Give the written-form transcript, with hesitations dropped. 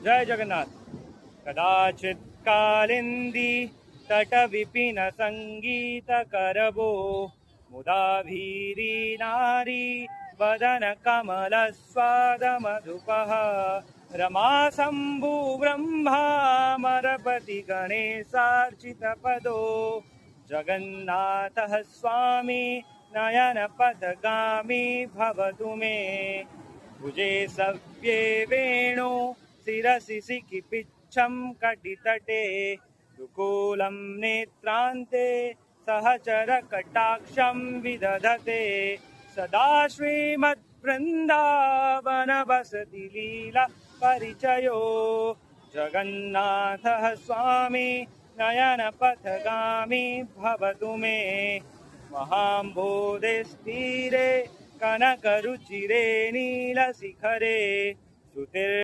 जय जगन्नाथ। कदाचित् कालिन्दी तटविपिन संगीत करबो मुदा भीरी नारी वदन कमल स्वाद मधुपः रमा शंभु ब्रह्मा मरपति गणेशार्चित पदो जगन्नाथः स्वामी नयन पथगामी भवतु मे भुजे सव्ये वेणु शिरसि सिकिपिच्छं कटितटे दुकूलं नेत्रान्ते सहचर कटाक्षं विदधते सदा श्रीमद्वृन्दावन वसति लीला परिचयो जगन्नाथः स्वामी नयन पथगामी भवतु मे महाम्भोधिस्तीरे कनकरुचिरे नीलशिखरे सुतिर